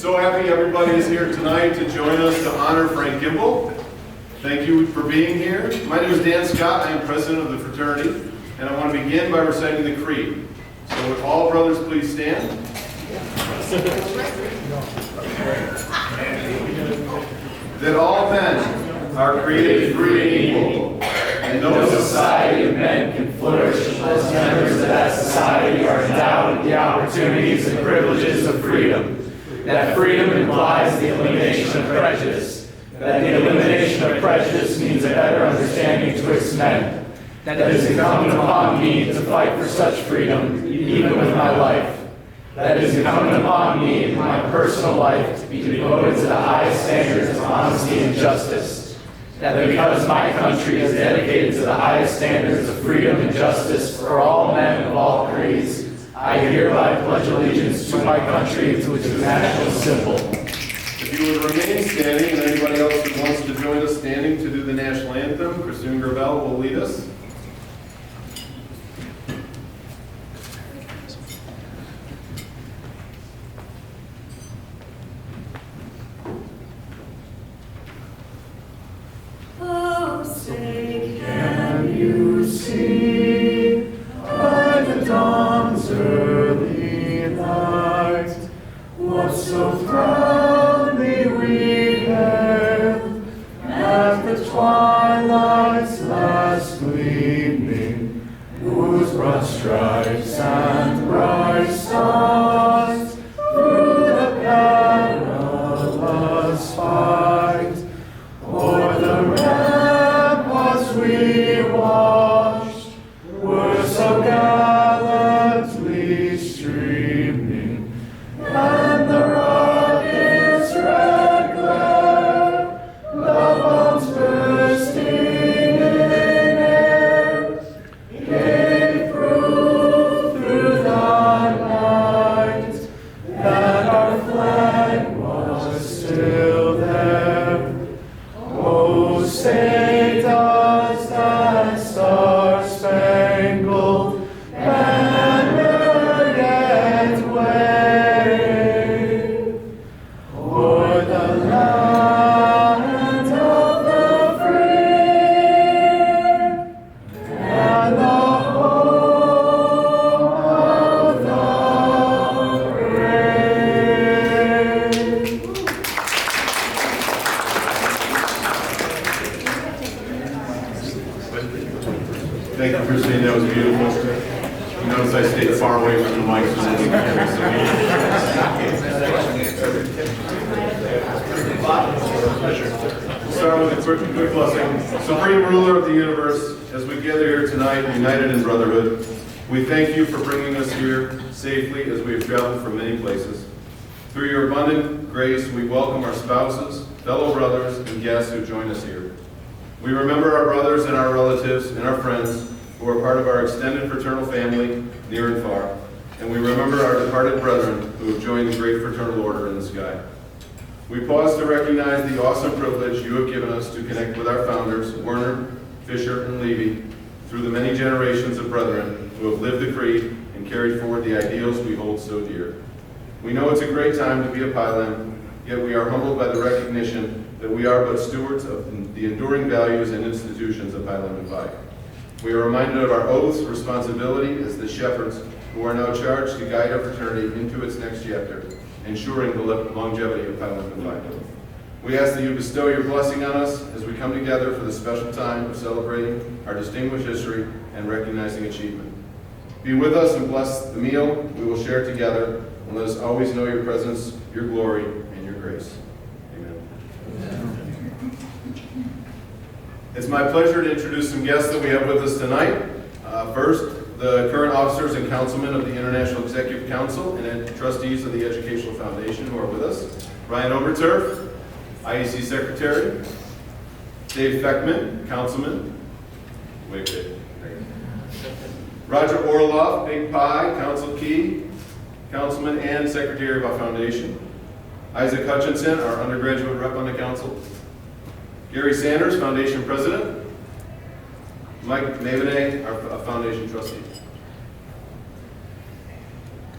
So happy everybody is here tonight to join us to honor Frank Gimbel. Thank you for being here. My name is Dan Scott. I am president of the fraternity, and I want to begin by reciting the creed. So would all brothers please stand? That all men are created free and equal, and no society of men can flourish unless members of that society are endowed with the opportunities and privileges of freedom. That freedom implies the elimination of prejudice. That the elimination of prejudice means a better understanding twixt men. That it is incumbent upon me to fight for such freedom, even with my life. That it is incumbent upon me in my personal life to be devoted to the highest standards of honesty and justice. That because my country is dedicated to the highest standards of freedom and justice for all men of all creeds, I hereby pledge allegiance to my country and to its national symbol. If you would remain standing, and anybody else who wants to join us standing to do the national anthem, Christine Gimbel will lead us. Oh, say, can you see by the dawn's early light what so proudly we hailed at the twilight's last gleaming, whose broad stripes and bright stars through the perilous fight o'er the ramparts we watched were so gallantly streaming, and the rocket's red glare, the bombs bursting in air, gave proof through the night that our flag was still there. Oh, say does that star-spangled banner yet wave o'er the land of the free and the home of the brave? Thank you, Christine. That was beautiful. You notice I stayed far away from the mic so that you can We'll start with a quick blessing. Supreme Ruler of the universe, as we gather here tonight, united in brotherhood, we thank you for bringing us here safely as we have traveled from many places. Through your abundant grace, we welcome our spouses, fellow brothers, and guests who join us here. We remember our brothers and our relatives and our friends who are part of our extended fraternal family, near and far. And we remember our departed brethren who have joined the great fraternal order in the sky. We pause to recognize the awesome privilege you have given us to connect with our founders, Werner, Fisher, and Levy, through the many generations of brethren who have lived the creed and carried forward the ideals we hold so dear. We know it's a great time to be a Pilam, yet we are humbled by the recognition that we are but stewards of the enduring values and institutions of Pi Lambda Phi. We are reminded of our oaths, responsibility as the shepherds who are now charged to guide our fraternity into its next chapter, ensuring the longevity of Pi Lambda Phi. We ask that you bestow your blessing on us as we come together for the special time of celebrating our distinguished history and recognizing achievement. Be with us and bless the meal we will share together, and let us always know your presence, your glory, and your grace. It's my pleasure to introduce some guests that we have with us tonight. First, the current officers and councilmen of the International Executive Council and trustees of the Educational Foundation who are with us. Ryan Oberturf, IEC Secretary. Dave Feckman, Councilman. Wait. Roger Orloff, Big Pie, Council Key, Councilman and Secretary of our Foundation. Isaac Hutchinson, our undergraduate rep on the council. Gary Sanders, Foundation President. Mike Mavene, our Foundation Trustee.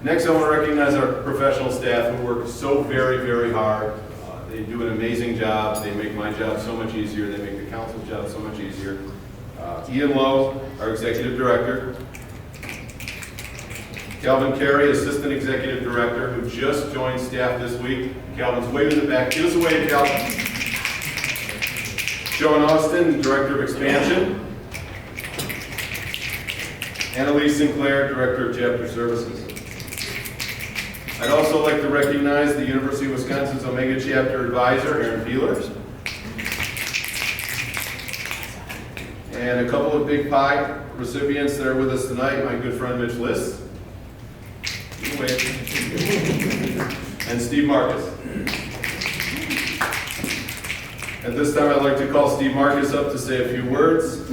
Next, I want to recognize our professional staff who work so very, very hard. They do an amazing job. They make my job so much easier. They make the council's job so much easier. Ian Lowe, our executive director. Calvin Carey, assistant executive director, who just joined staff this week. Calvin's waving in the back. Give us a wave, Calvin. Joan Austin, director of expansion. Annalise Sinclair, director of chapter services. I'd also like to recognize the University of Wisconsin's Omega Chapter Advisor, Aaron Peeler. And a couple of Big Pie recipients that are with us tonight, my good friend Mitch Liss. And Steve Marcus. At this time, I'd like to call Steve Marcus up to say a few words.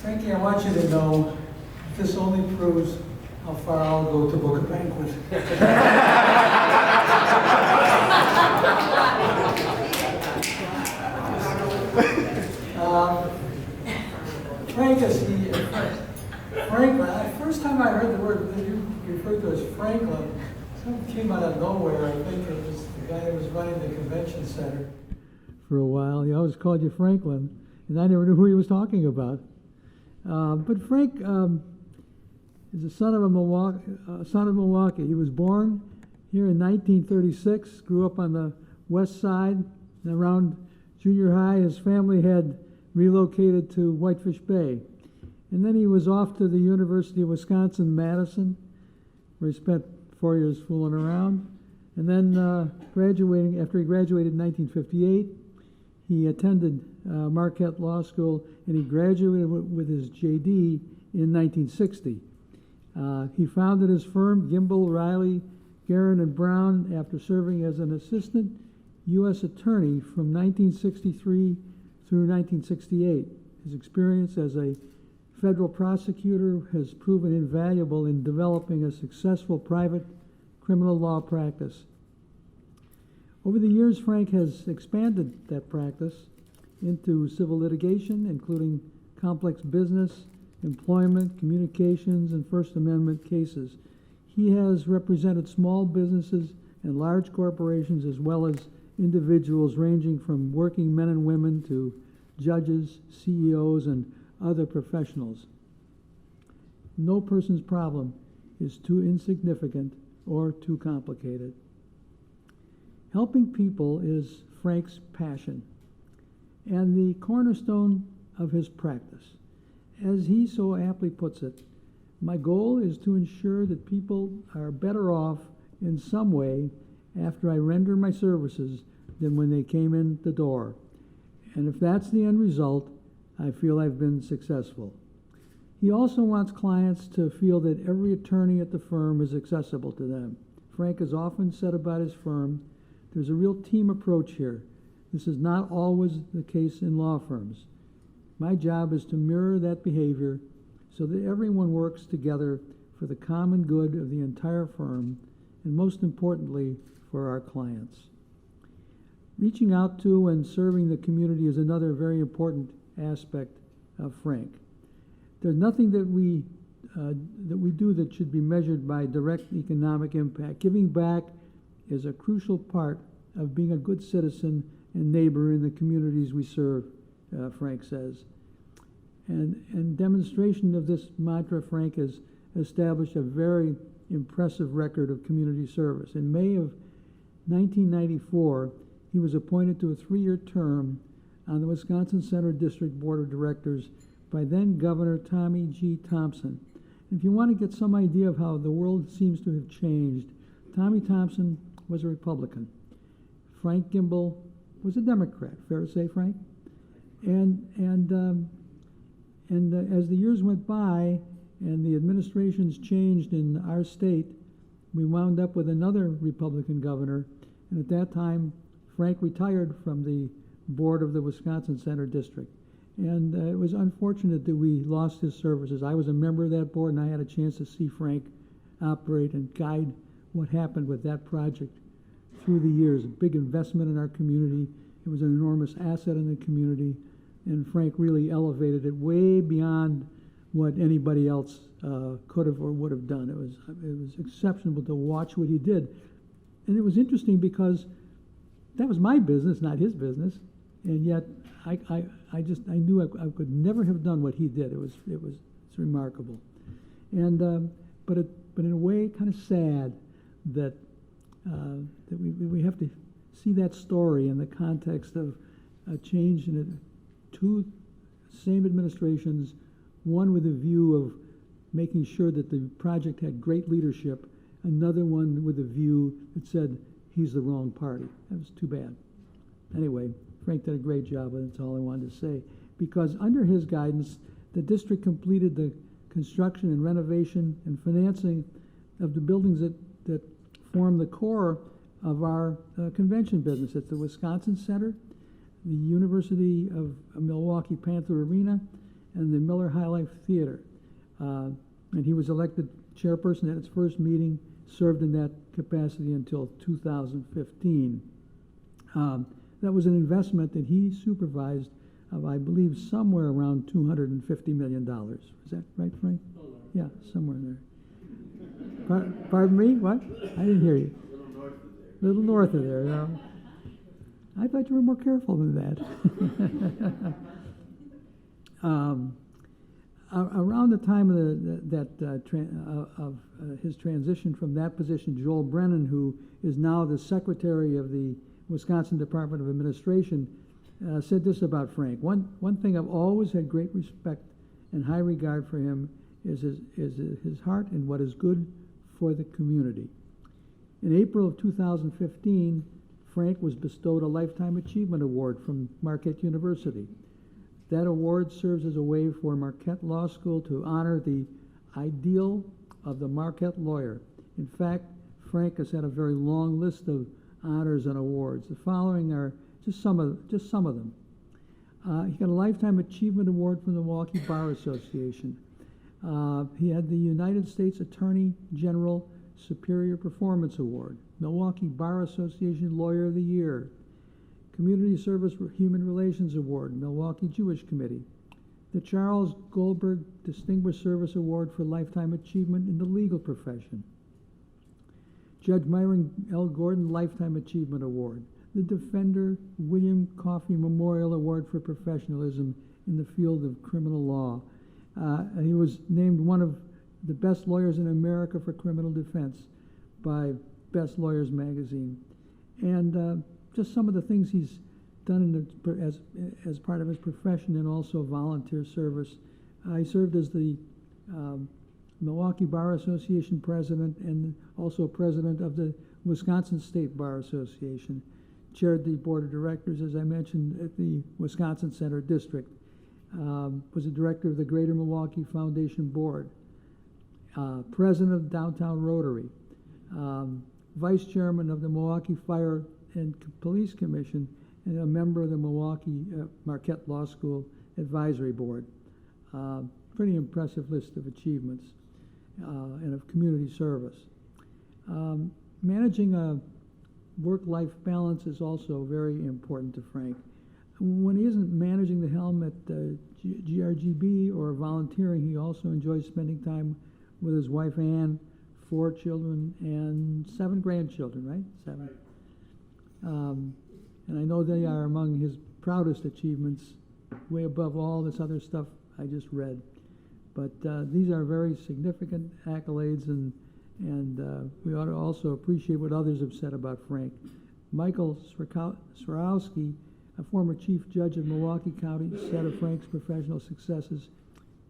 Frankie, I want you to know this only proves how far I'll go to book a banquet. Franklin, first time I heard the word that you referred to as Franklin, something came out of nowhere. I think it was the guy who was running the convention center for a while. He always called you Franklin, and I never knew who he was talking about. But Frank is the son of Milwaukee. He was born here in 1936, grew up on the west side, and around junior high, his family had relocated to Whitefish Bay. And then he was off to the University of Wisconsin-Madison, where he spent 4 years fooling around. And then after he graduated in 1958, he attended Marquette Law School, and he graduated with his JD in 1960. He founded his firm, Gimbel, Riley, Guerin, and Brown, after serving as an assistant U.S. attorney from 1963 through 1968. His experience as a federal prosecutor has proven invaluable in developing a successful private criminal law practice. Over the years, Frank has expanded that practice into civil litigation, including complex business, employment, communications, and First Amendment cases. He has represented small businesses and large corporations, as well as individuals ranging from working men and women to judges, CEOs, and other professionals. No person's problem is too insignificant or too complicated. Helping people is Frank's passion and the cornerstone of his practice. As he so aptly puts it, my goal is to ensure that people are better off in some way after I render my services than when they came in the door. And if that's the end result, I feel I've been successful. He also wants clients to feel that every attorney at the firm is accessible to them. Frank has often said about his firm, there's a real team approach here. This is not always the case in law firms. My job is to mirror that behavior so that everyone works together for the common good of the entire firm, and most importantly, for our clients. Reaching out to and serving the community is another very important aspect of Frank. There's nothing that we do that should be measured by direct economic impact. Giving back is a crucial part of being a good citizen and neighbor in the communities we serve, Frank says. And demonstration of this mantra, Frank has established a very impressive record of community service. In May of 1994, he was appointed to a 3-year term on the Wisconsin Central District Board of Directors by then Governor Tommy G. Thompson. And if you want to get some idea of how the world seems to have changed, Tommy Thompson was a Republican. Frank Gimbel was a Democrat. Fair to say, Frank? And as the years went by and the administrations changed in our state, we wound up with another Republican governor, and at that time, Frank retired from the board of the Wisconsin Center District. And it was unfortunate that we lost his services. I was a member of that board, and I had a chance to see Frank operate and guide what happened with that project through the years. A big investment in our community. It was an enormous asset in the community, and Frank really elevated it way beyond what anybody else could have or would have done. It was exceptional to watch what he did. And it was interesting because that was my business, not his business, and yet I knew I could never have done what he did. It's remarkable, and but in a way, kind of sad that we have to see that story in the context of a change in it. Two same administrations, one with a view of making sure that the project had great leadership, another one with a view that said he's the wrong party. That was too bad. Anyway, Frank did a great job, and that's all I wanted to say. Because under his guidance, the district completed the construction and renovation and financing of the buildings that form the core of our convention business. It's the Wisconsin Center, the University of Milwaukee Panther Arena, and the Miller High Life Theater. And he was elected chairperson at its first meeting, served in that capacity until 2015. That was an investment that he supervised of, I believe, somewhere around $250 million. Is that right, Frank? Yeah, somewhere in there. Pardon me? What? I didn't hear you. A little north of there. Yeah. I thought you were more careful than that. Around the time of his transition from that position, Joel Brennan, who is now the secretary of the Wisconsin Department of Administration, said this about Frank. One thing I've always had great respect and high regard for him is his heart and what is good for the community. In April of 2015, Frank was bestowed a Lifetime Achievement Award from Marquette University. That award serves as a way for Marquette Law School to honor the ideal of the Marquette lawyer. In fact, Frank has had a very long list of honors and awards. The following are just some of them. He got a Lifetime Achievement Award from the Milwaukee Bar Association. He had the United States Attorney General Superior Performance Award, Milwaukee Bar Association Lawyer of the Year, Community Service Human Relations Award, Milwaukee Jewish Committee, the Charles Goldberg Distinguished Service Award for Lifetime Achievement in the Legal Profession, Judge Myron L. Gordon Lifetime Achievement Award, the Defender William Coffey Memorial Award for Professionalism in the field of criminal law. He was named one of the best lawyers in America for criminal defense by Best Lawyers Magazine. And just some of the things he's done as part of his profession and also volunteer service. He served as the Milwaukee Bar Association president and also president of the Wisconsin State Bar Association. Chaired the board of directors, as I mentioned, at the Wisconsin Center District. Was a director of the Greater Milwaukee Foundation Board. President of Downtown Rotary. Vice chairman of the Milwaukee Fire and Police Commission, and a member of the Milwaukee Marquette Law School Advisory Board. Pretty impressive list of achievements and of community service. Managing a work-life balance is also very important to Frank. When he isn't managing the helm at GRGB or volunteering, he also enjoys spending time with his wife Ann, 4 children, and 7 grandchildren, right? 7. And I know they are among his proudest achievements, way above all this other stuff I just read. But these are very significant accolades, and we ought to also appreciate what others have said about Frank. Michael Swarovski, a former chief judge of Milwaukee County, said of Frank's professional successes,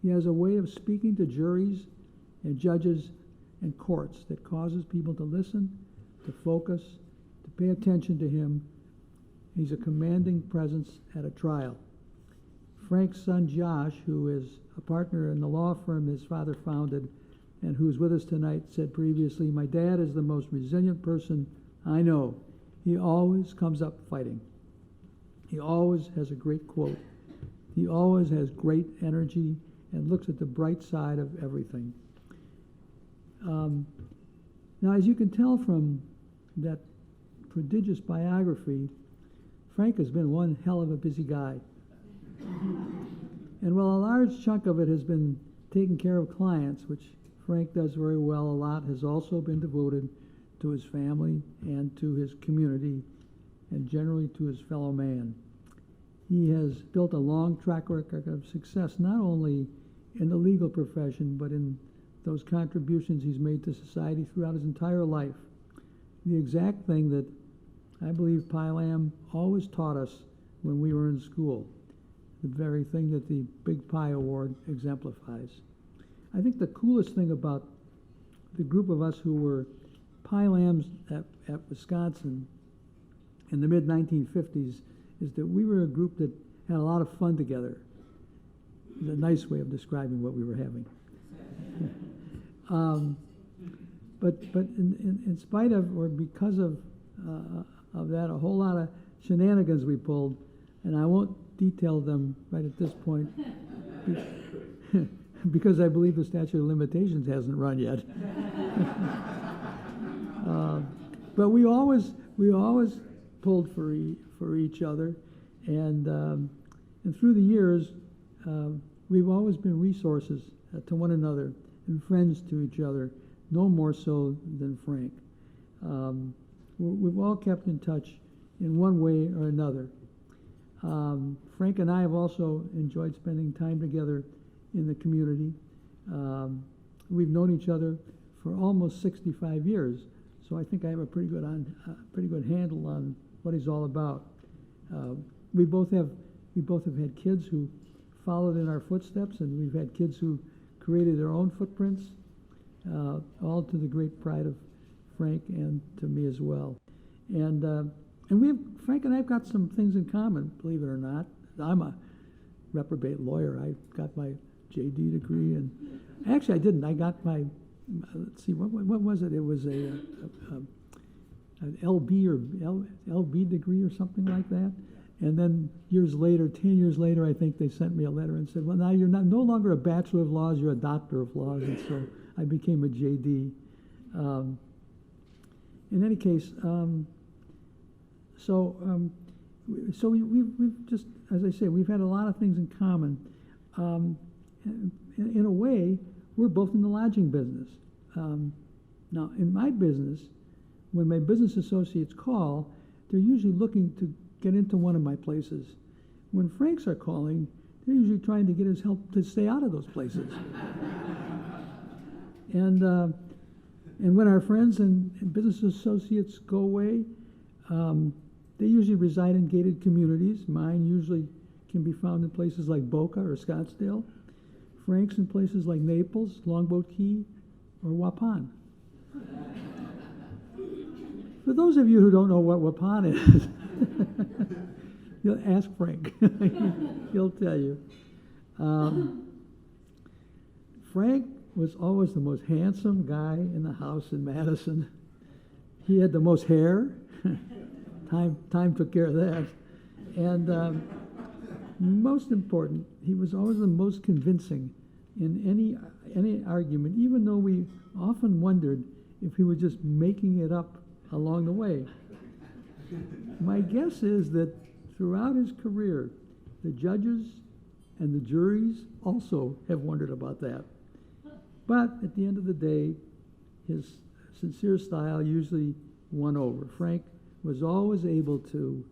he has a way of speaking to juries and judges and courts that causes people to listen, to focus, to pay attention to him. He's a commanding presence at a trial. Frank's son Josh, who is a partner in the law firm his father founded, and who's with us tonight, said previously, my dad is the most resilient person I know. He always comes up fighting. He always has a great quote. He always has great energy and looks at the bright side of everything. Now, as you can tell from that prodigious biography, Frank has been one hell of a busy guy. And while a large chunk of it has been taking care of clients, which Frank does very well, a lot has also been devoted to his family and to his community and generally to his fellow man. He has built a long track record of success, not only in the legal profession, but in those contributions he's made to society throughout his entire life. The exact thing that I believe Pi Lam always taught us when we were in school, the very thing that the Big Pi Award exemplifies. I think the coolest thing about the group of us who were Pi Lams at Wisconsin in the mid-1950s is that we were a group that had a lot of fun together. It's a nice way of describing what we were having. But in spite of, or because of that, a whole lot of shenanigans we pulled, and I won't detail them right at this point, because I believe the statute of limitations hasn't run yet. But we always pulled for each other, and through the years, we've always been resources to one another and friends to each other, no more so than Frank. We've all kept in touch in one way or another. Frank and I have also enjoyed spending time together in the community. We've known each other for almost 65 years, so I think I have a pretty good handle on what he's all about. We both have had kids who followed in our footsteps, and we've had kids who created their own footprints, all to the great pride of Frank and to me as well. And Frank and I have got some things in common, believe it or not. I'm a reprobate lawyer. I got my JD degree, and actually I didn't. I got my, let's see, what was it? It was an LB or LB degree or something like that. And then 10 years later, I think they sent me a letter and said, well, now you're no longer a Bachelor of Laws, you're a Doctor of Laws. And so I became a JD. In any case, so we've just, as I say, we've had a lot of things in common. In a way, we're both in the lodging business. Now, in my business, when my business associates call, they're usually looking to get into one of my places. When Franks are calling, they're usually trying to get his help to stay out of those places. And when our friends and business associates go away, they usually reside in gated communities. Mine usually can be found in places like Boca or Scottsdale. Frank's in places like Naples, Longboat Key, or Waupun. For those of you who don't know what Waupun is, you'll ask Frank. He'll tell you. Frank was always the most handsome guy in the house in Madison. He had the most hair. Time took care of that. And most important, he was always the most convincing in any argument, even though we often wondered if he was just making it up along the way. My guess is that throughout his career, the judges and the juries also have wondered about that. But at the end of the day, his sincere style usually won over. Frank was always able to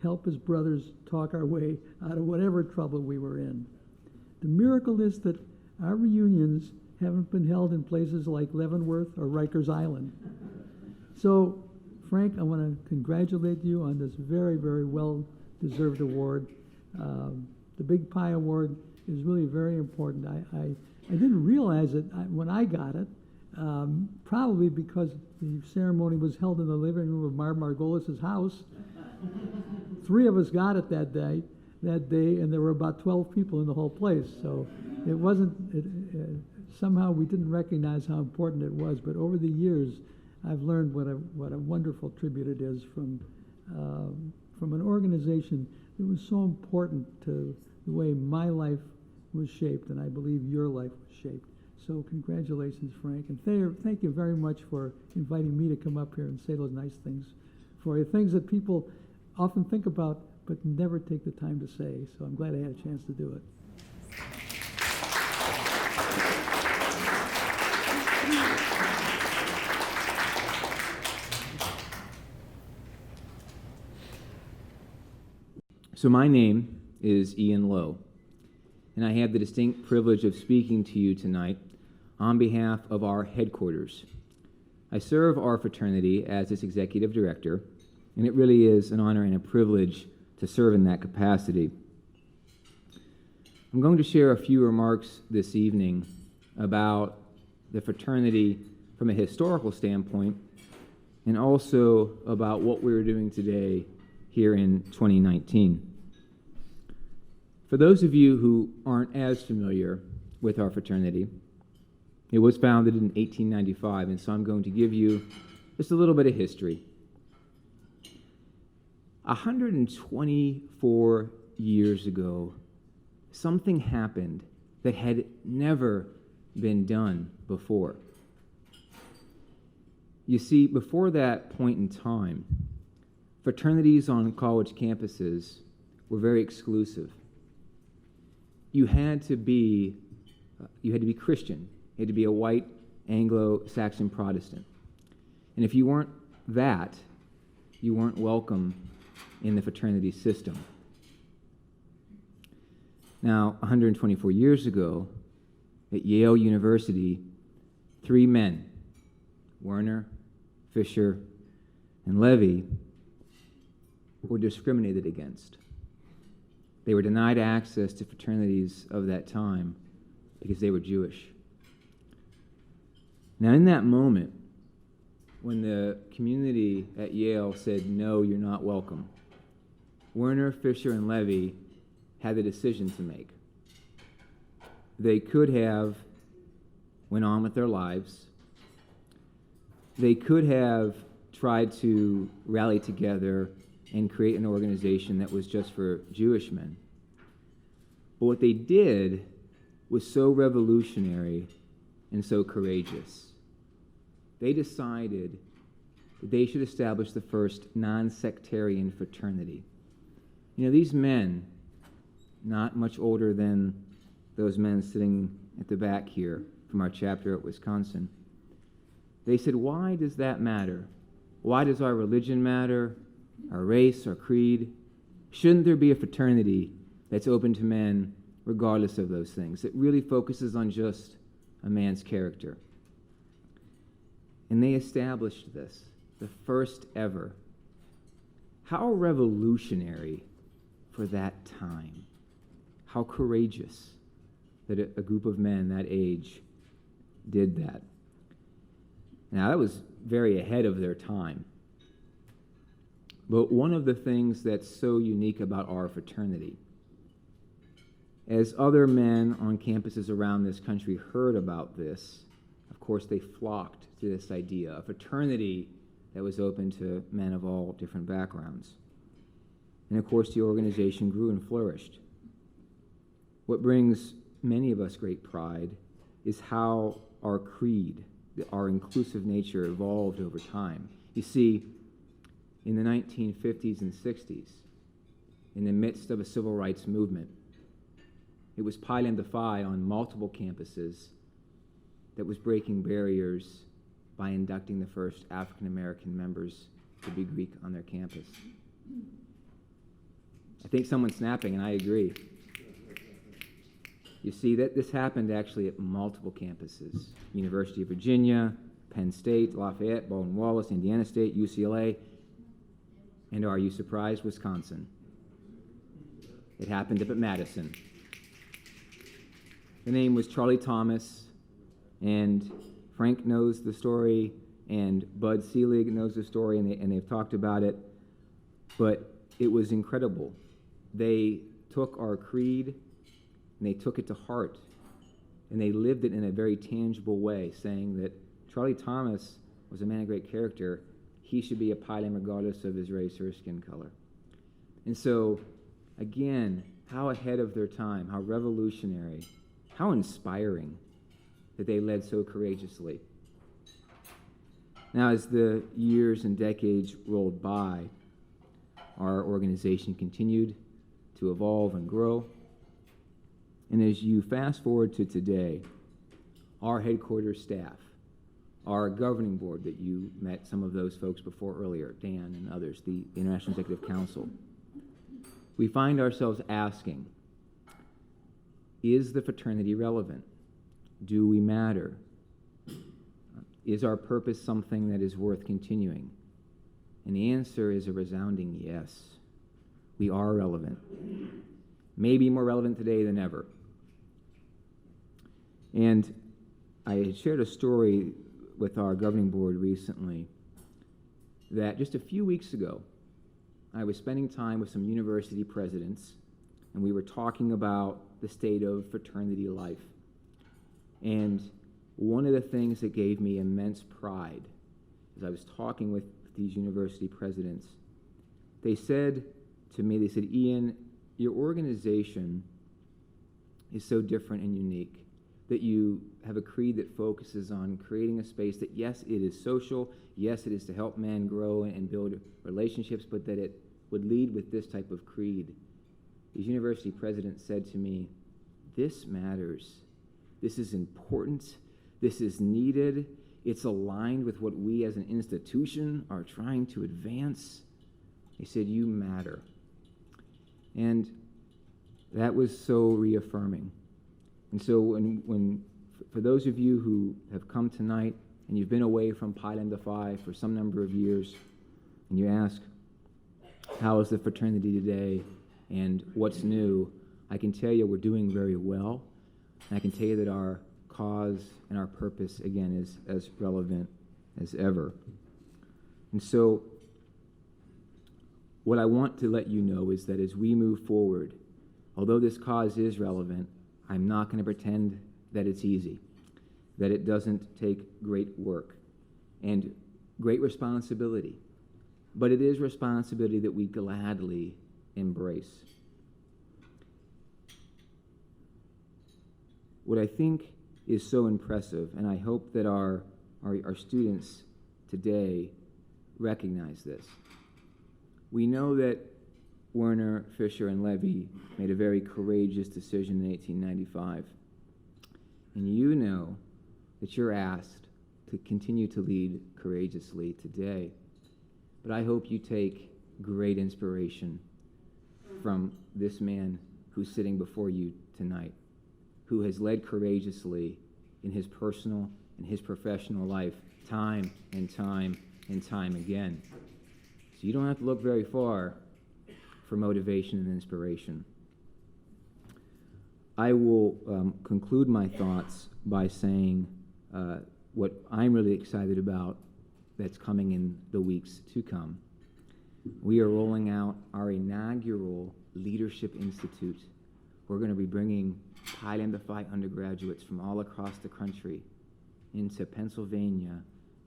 help his brothers talk our way out of whatever trouble we were in. The miracle is that our reunions haven't been held in places like Leavenworth or Rikers Island. So, Frank, I want to congratulate you on this very, very well-deserved award. The Big Pi Award is really very important. I didn't realize it when I got it, probably because the ceremony was held in the living room of Margolis' house. 3 of us got it that day, and there were about 12 people in the whole place. So it wasn't somehow we didn't recognize how important it was. But over the years, I've learned what a wonderful tribute it is from an organization that was so important to the way my life was shaped, and I believe your life was shaped. So congratulations, Frank, and thank you very much for inviting me to come up here and say those nice things for you, things that people often think about but never take the time to say. So I'm glad I had a chance to do it. So my name is Ian Lowe, and I have the distinct privilege of speaking to you tonight on behalf of our headquarters. I serve our fraternity as its executive director, and it really is an honor and a privilege to serve in that capacity. I'm going to share a few remarks this evening about the fraternity from a historical standpoint, and also about what we're doing today here in 2019. For those of you who aren't as familiar with our fraternity, it was founded in 1895, and so I'm going to give you just a little bit of history. 124 years ago, something happened that had never been done before. You see, before that point in time, fraternities on college campuses were very exclusive. You had to be Christian. You had to be a white Anglo-Saxon Protestant. And if you weren't that, you weren't welcome in the fraternity system. Now, 124 years ago, at Yale University, 3 men, Werner, Fisher, and Levy, were discriminated against. They were denied access to fraternities of that time because they were Jewish. Now, in that moment, when the community at Yale said, "No, you're not welcome," Werner, Fisher, and Levy had the decision to make. They could have went on with their lives. They could have tried to rally together and create an organization that was just for Jewish men. But what they did was so revolutionary and so courageous. They decided that they should establish the first non-sectarian fraternity. You know, these men, not much older than those men sitting at the back here from our chapter at Wisconsin, they said, why does that matter? Why does our religion matter? Our race, our creed? Shouldn't there be a fraternity that's open to men regardless of those things, that really focuses on just a man's character? And they established this, the first ever. How revolutionary for that time. How courageous that a group of men that age did that. Now, that was very ahead of their time. But one of the things that's so unique about our fraternity, as other men on campuses around this country heard about this, of course, they flocked to this idea, a fraternity that was open to men of all different backgrounds. And of course, the organization grew and flourished. What brings many of us great pride is how our creed, our inclusive nature, evolved over time. You see, in the 1950s and 60s, in the midst of a civil rights movement, it was Pi Lambda Phi on multiple campuses that was breaking barriers by inducting the first African-American members to be Greek on their campus. I think someone's snapping, and I agree. You see, that this happened actually at multiple campuses: University of Virginia, Penn State, Lafayette, Baldwin Wallace, Indiana State, UCLA, and are you surprised, Wisconsin? It happened up at Madison. The name was Charlie Thomas, and Frank knows the story, and Bud Selig knows the story, and they've talked about it, but it was incredible. They took our creed, and they took it to heart, And they lived it in a very tangible way, saying that Charlie Thomas was a man of great character. He should be a pilot regardless of his race or his skin color. And so, again, how ahead of their time, how revolutionary, how inspiring that they led so courageously. Now, as the years and decades rolled by, our organization continued to evolve and grow. And as you fast forward to today, our headquarters staff, our governing board that you met some of those folks before earlier, Dan and others, the International Executive Council, we find ourselves asking, is the fraternity relevant? Do we matter? Is our purpose something that is worth continuing? And the answer is a resounding yes. We are relevant. Maybe more relevant today than ever. And I had shared a story with our governing board recently that just a few weeks ago, I was spending time with some university presidents, and we were talking about the state of fraternity life. And one of the things that gave me immense pride as I was talking with these university presidents, they said to me, they said, Ian, your organization is so different and unique that you have a creed that focuses on creating a space that, yes, it is social, yes, it is to help men grow and build relationships, but that it would lead with this type of creed. These university presidents said to me, this matters. This is important. This is needed. It's aligned with what we as an institution are trying to advance. They said, you matter. And that was so reaffirming. And so when for those of you who have come tonight and you've been away from Pi Lambda Phi for some number of years, and you ask, how is the fraternity today and what's new, I can tell you we're doing very well. And I can tell you that our cause and our purpose, again, is as relevant as ever. And so what I want to let you know is that as we move forward, although this cause is relevant, I'm not going to pretend that it's easy, that it doesn't take great work and great responsibility. But it is responsibility that we gladly embrace. What I think is so impressive, and I hope that our students today recognize this. We know that Werner, Fisher, and Levy made a very courageous decision in 1895. And you know that you're asked to continue to lead courageously today. But I hope you take great inspiration from this man who's sitting before you tonight, who has led courageously in his personal and his professional life time and time and time again. So you don't have to look very far for motivation and inspiration. I will conclude my thoughts by saying what I'm really excited about that's coming in the weeks to come. We are rolling out our inaugural Leadership Institute. We're going to be bringing Pi Lambda Phi undergraduates from all across the country into Pennsylvania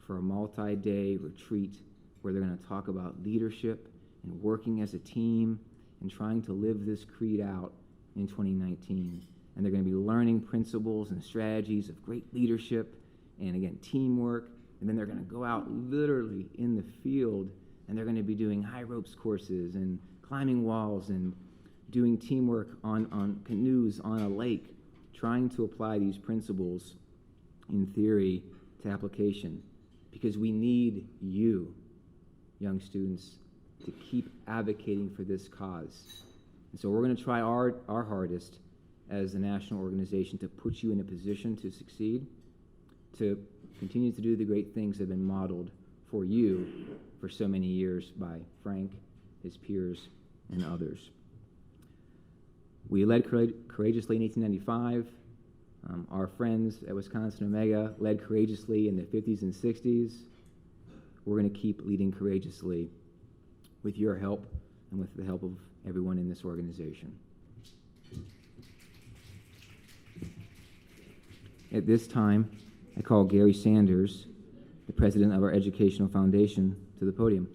for a multi-day retreat where they're going to talk about leadership and working as a team and trying to live this creed out in 2019. And they're going to be learning principles and strategies of great leadership and, again, teamwork. And then they're going to go out literally in the field and they're going to be doing high ropes courses and climbing walls and doing teamwork on canoes on a lake, trying to apply these principles in theory to application. Because we need you, young students, to keep advocating for this cause. And so we're going to try our hardest as a national organization to put you in a position to succeed, to continue to do the great things that have been modeled for you for so many years by Frank, his peers, and others. We led courageously in 1895. Our friends at Wisconsin Omega led courageously in the 50s and 60s. We're going to keep leading courageously with your help and with the help of everyone in this organization. At this time, I call Gary Sanders, the president of our Educational Foundation, to the podium.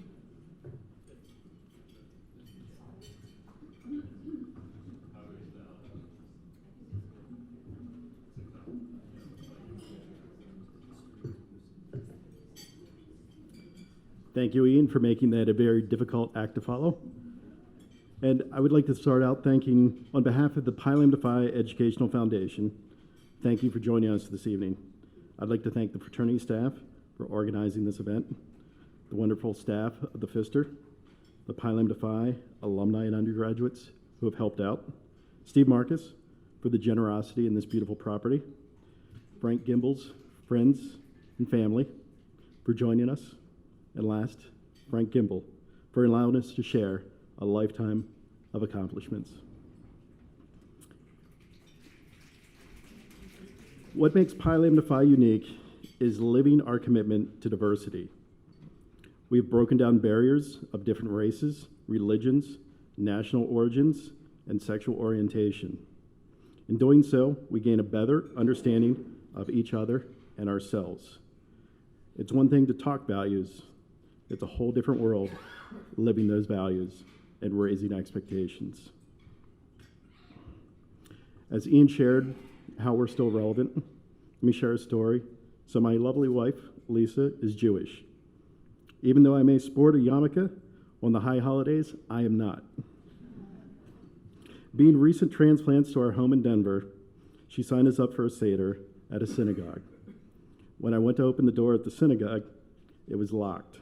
Thank you, Ian, for making that a very difficult act to follow. And I would like to start out thanking, on behalf of the Pi Lambda Phi Educational Foundation, thank you for joining us this evening. I'd like to thank the fraternity staff for organizing this event, the wonderful staff of the Pfister, the Pi Lambda Phi alumni and undergraduates who have helped out, Steve Marcus for the generosity in this beautiful property, Frank Gimbel's friends and family for joining us, and last, Frank Gimbel for allowing us to share a lifetime of accomplishments. What makes Pi Lambda Phi unique is living our commitment to diversity. We've broken down barriers of different races, religions, national origins, and sexual orientation. In doing so, we gain a better understanding of each other and ourselves. It's one thing to talk values. It's a whole different world living those values and raising expectations. As Ian shared how we're still relevant, let me share a story. So my lovely wife, Lisa, is Jewish. Even though I may sport a yarmulke on the high holidays, I am not. Being recent transplants to our home in Denver, she signed us up for a Seder at a synagogue. When I went to open the door at the synagogue, it was locked.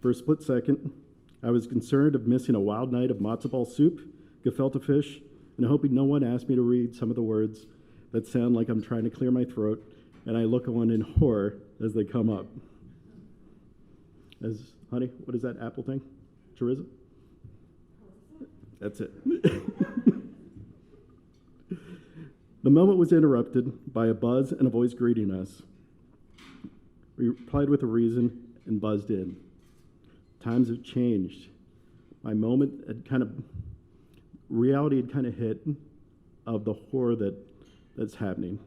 For a split second, I was concerned of missing a wild night of matzo ball soup, gefilte fish, and hoping no one asked me to read some of the words that sound like I'm trying to clear my throat, and I look on in horror as they come up. Honey, what is that apple thing? Chorizo? That's it. The moment was interrupted by a buzz and a voice greeting us. We replied with a reason and buzzed in. Times have changed. My moment reality had kind of hit of the horror that's happening.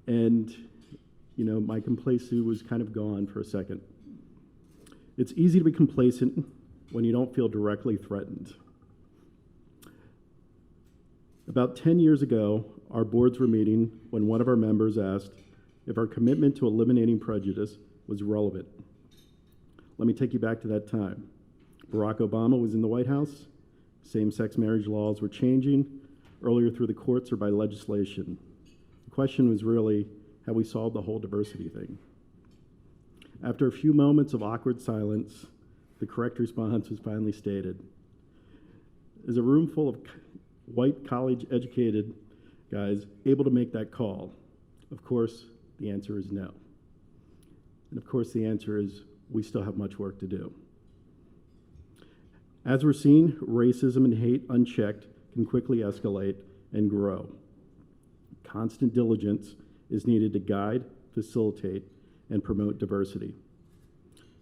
And, my complacency was kind of gone for a second. It's easy to be complacent when you don't feel directly threatened. About 10 years ago, our boards were meeting when one of our members asked if our commitment to eliminating prejudice was relevant. Let me take you back to that time. Barack Obama was in the White House. Same-sex marriage laws were changing, earlier through the courts or by legislation. The question was really how we solved the whole diversity thing. After a few moments of awkward silence, the correct response was finally stated. Is a room full of white college-educated guys able to make that call? Of course, the answer is no. And of course, the answer is we still have much work to do. As we're seeing, racism and hate unchecked can quickly escalate and grow. Constant diligence is needed to guide, facilitate, and promote diversity.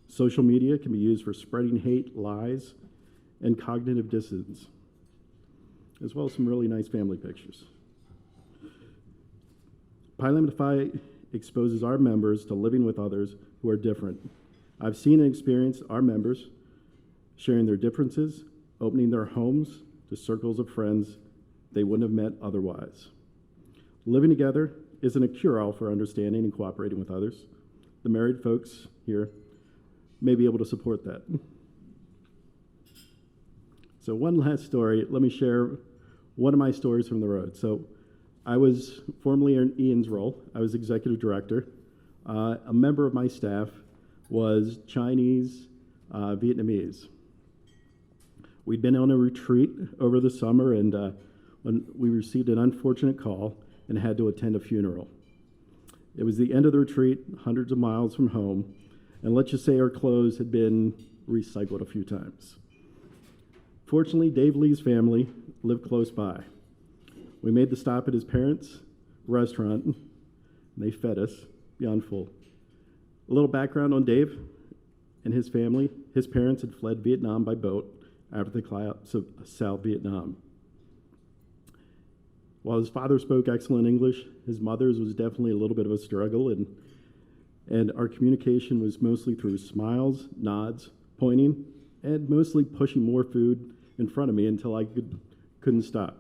Social media can be used for spreading hate, lies, and cognitive dissonance, as well as some really nice family pictures. Pi Lambda Phi exposes our members to living with others who are different. I've seen and experienced our members sharing their differences, opening their homes to circles of friends they wouldn't have met otherwise. Living together isn't a cure-all for understanding and cooperating with others. The married folks here may be able to support that. So one last story, let me share one of my stories from the road. So I was formerly in Ian's role. I was executive director. A member of my staff was Chinese, Vietnamese. We'd been on a retreat over the summer, and when we received an unfortunate call and had to attend a funeral. It was the end of the retreat, hundreds of miles from home, and let's just say our clothes had been recycled a few times. Fortunately, Dave Lee's family lived close by. We made the stop at his parents' restaurant, and they fed us beyond full. A little background on Dave and his family. His parents had fled Vietnam by boat after the collapse of South Vietnam. While his father spoke excellent English, his mother's was definitely a little bit of a struggle, and our communication was mostly through smiles, nods, pointing, and mostly pushing more food in front of me until I couldn't stop.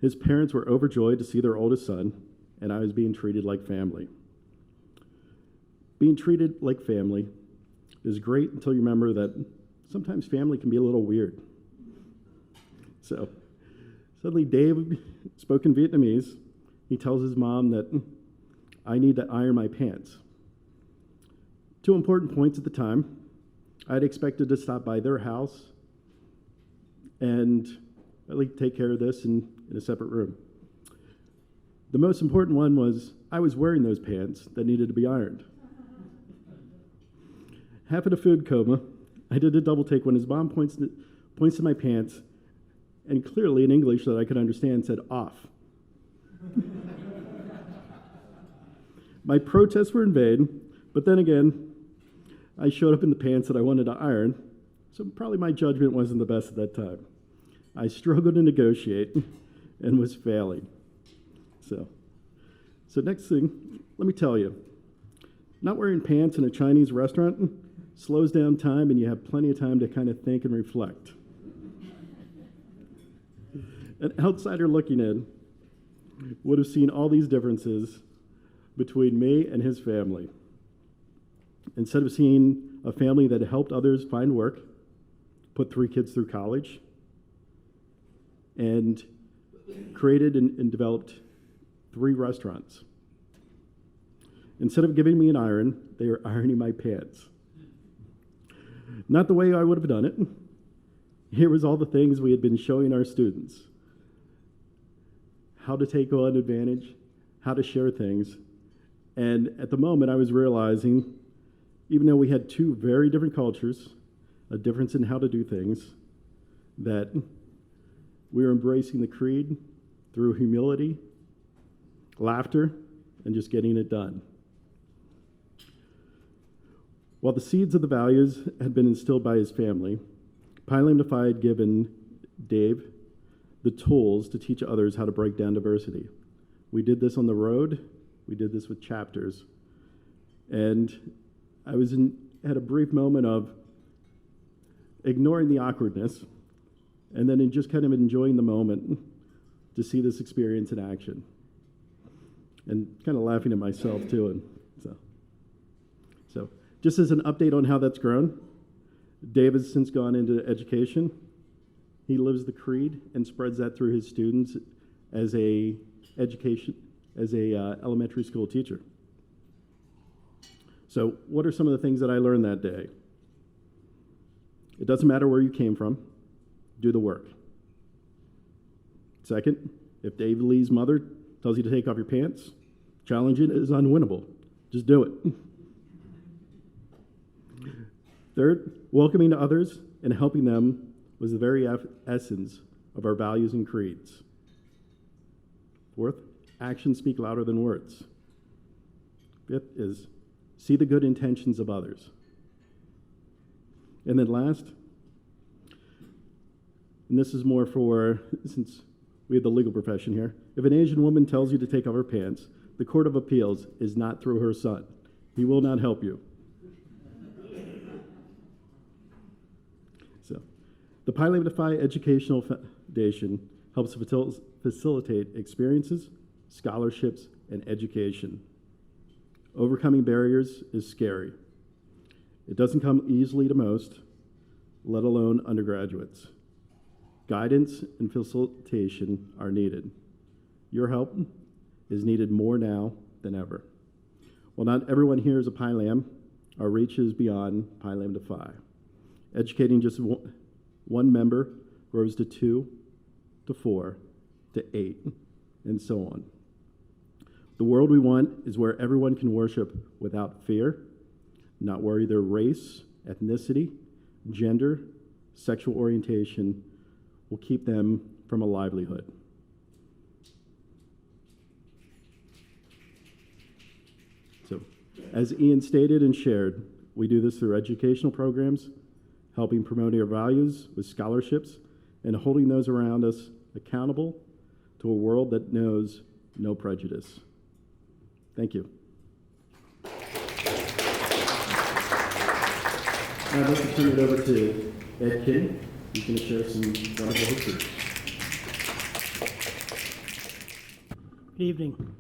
His parents were overjoyed to see their oldest son, and I was being treated like family. Being treated like family is great until you remember that sometimes family can be a little weird. So suddenly Dave spoke in Vietnamese. He tells his mom that I need to iron my pants. 2 important points at the time. I'd expected to stop by their house and at least take care of this in a separate room. The most important one was I was wearing those pants that needed to be ironed. Half in a food coma, I did a double take when his mom points to my pants and clearly in English that I could understand said off. My protests were in vain, but then again, I showed up in the pants that I wanted to iron, so probably my judgment wasn't the best at that time. I struggled to negotiate and was failing. So next thing, let me tell you, not wearing pants in a Chinese restaurant slows down time and you have plenty of time to kind of think and reflect. An outsider looking in would have seen all these differences between me and his family. Instead of seeing a family that helped others find work, put 3 kids through college, and created and developed 3 restaurants. Instead of giving me an iron, they were ironing my pants. Not the way I would have done it. Here was all the things we had been showing our students. How to take on advantage, how to share things. And at the moment I was realizing, even though we had 2 very different cultures, a difference in how to do things, that we were embracing the creed through humility, laughter, and just getting it done. While the seeds of the values had been instilled by his family, Pi Lambda Phi had given Dave the tools to teach others how to break down diversity. We did this on the road. We did this with chapters. And I had a brief moment of ignoring the awkwardness and then just kind of enjoying the moment to see this experience in action. And kind of laughing at myself too. And so just as an update on how that's grown, Dave has since gone into education. He lives the creed and spreads that through his students as a elementary school teacher. So what are some of the things that I learned that day? It doesn't matter where you came from, do the work. Second, if Dave Lee's mother tells you to take off your pants, challenging it is unwinnable. Just do it. Third, welcoming to others and helping them was the very essence of our values and creeds. Fourth, actions speak louder than words. Fifth is see the good intentions of others. And then last, and this is more for, since we have the legal profession here, if an Asian woman tells you to take off her pants, the Court of Appeals is not through her son. He will not help you. So, the Pi Lambda Phi Educational Foundation helps facilitate experiences, scholarships, and education. Overcoming barriers is scary. It doesn't come easily to most, let alone undergraduates. Guidance and facilitation are needed. Your help is needed more now than ever. While not everyone here is a Pi Lam, our reach is beyond Pi Lambda Phi. Educating just one member grows to 2, to 4, to 8, and so on. The world we want is where everyone can worship without fear, not worry their race, ethnicity, gender, sexual orientation will keep them from a livelihood. So, as Ian stated and shared, we do this through educational programs, helping promote our values with scholarships, and holding those around us accountable to a world that knows no prejudice. Thank you. Now I'd like to turn it over to Ed King. He's going to share some wonderful history. Good evening.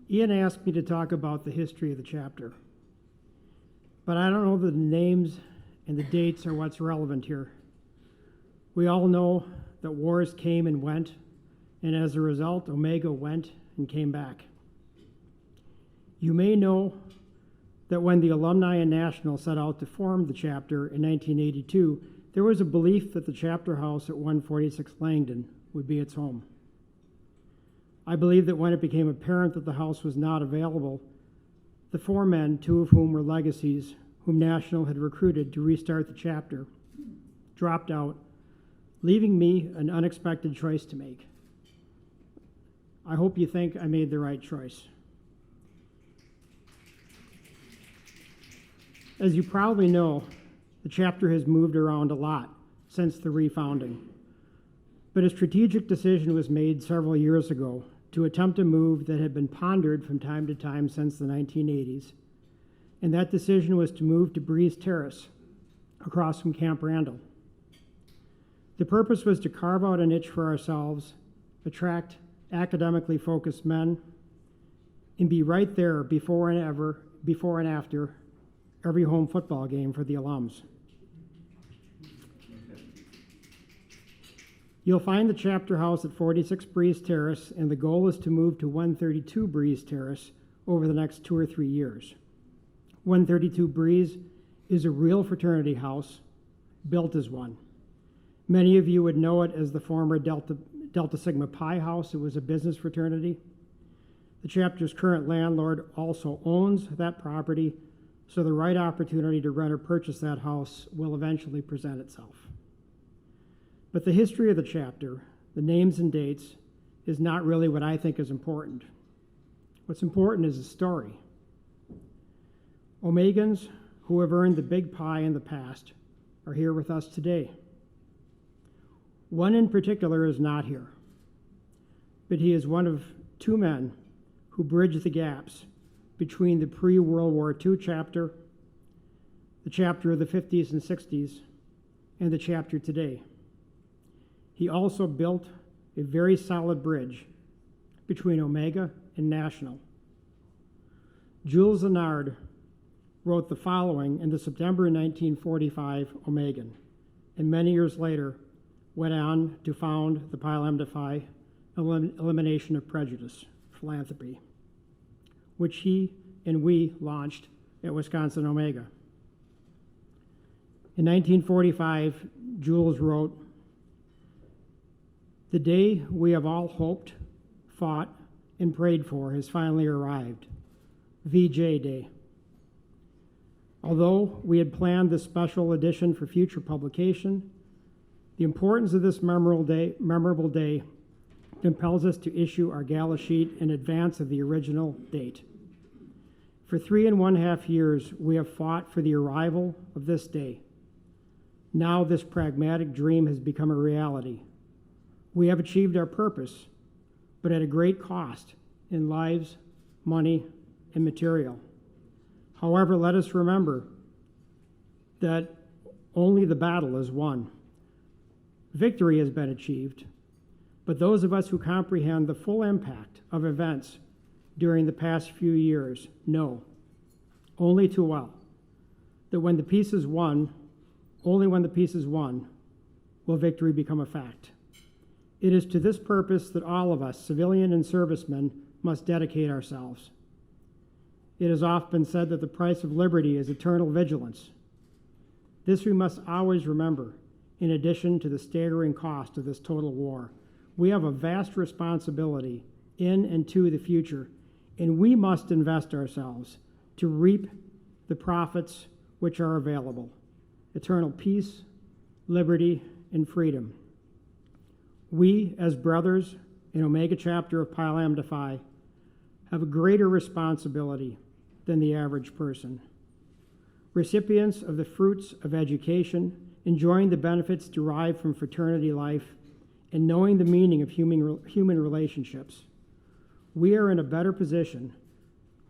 Ian asked me to talk about the history of the chapter, but I don't know that the names and the dates are what's relevant here. We all know that wars came and went, and as a result, Omega went and came back. You may know that when the Alumni and National set out to form the chapter in 1982, there was a belief that the chapter house at 146 Langdon would be its home. I believe that when it became apparent that the house was not available, the four men, two of whom were legacies, whom National had recruited to restart the chapter, dropped out, leaving me an unexpected choice to make. I hope you think I made the right choice. As you probably know, the chapter has moved around a lot since the refounding, but a strategic decision was made several years ago to attempt a move that had been pondered from time to time since the 1980s, and that decision was to move to Breeze Terrace, across from Camp Randall. The purpose was to carve out a niche for ourselves, attract academically focused men, and be right there before and after every home football game for the alums. You'll find the chapter house at 46 Breeze Terrace, and the goal is to move to 132 Breeze Terrace over the next 2 or 3 years. 132 Breeze is a real fraternity house, built as one. Many of you would know it as the former Delta Sigma Pi house. It was a business fraternity. The chapter's current landlord also owns that property, so the right opportunity to rent or purchase that house will eventually present itself. But the history of the chapter, the names and dates, is not really what I think is important. What's important is the story. Omegans who have earned the big pie in the past are here with us today. One in particular is not here, but he is one of two men who bridge the gaps between the pre-World War II chapter, the chapter of the 50s and 60s, and the chapter today. He also built a very solid bridge between Omega and National. Jules Zenard wrote the following in the September 1945 Omegan, and many years later went on to found the Pi Lambda Phi Elimination of Prejudice philanthropy, which he and we launched at Wisconsin Omega. In 1945, Jules wrote, "The day we have all hoped, fought, and prayed for has finally arrived, VJ Day. Although we had planned this special edition for future publication, the importance of this memorable day compels us to issue our gala sheet in advance of the original date. For 3.5 years, we have fought for the arrival of this day. Now this pragmatic dream has become a reality. We have achieved our purpose, but at a great cost in lives, money, and material. However, let us remember that only the battle is won. Victory has been achieved, but those of us who comprehend the full impact of events during the past few years know only too well that when the peace is won, only when the peace is won, will victory become a fact. It is to this purpose that all of us, civilian and servicemen, must dedicate ourselves. It has often been said that the price of liberty is eternal vigilance. This we must always remember, in addition to the staggering cost of this total war. We have a vast responsibility in and to the future, and we must invest ourselves to reap the profits which are available: eternal peace, liberty, and freedom. We, as brothers in Omega chapter of Pi Lambda Phi, have a greater responsibility than the average person. recipients of the fruits of education, enjoying the benefits derived from fraternity life, and knowing the meaning of human relationships. We are in a better position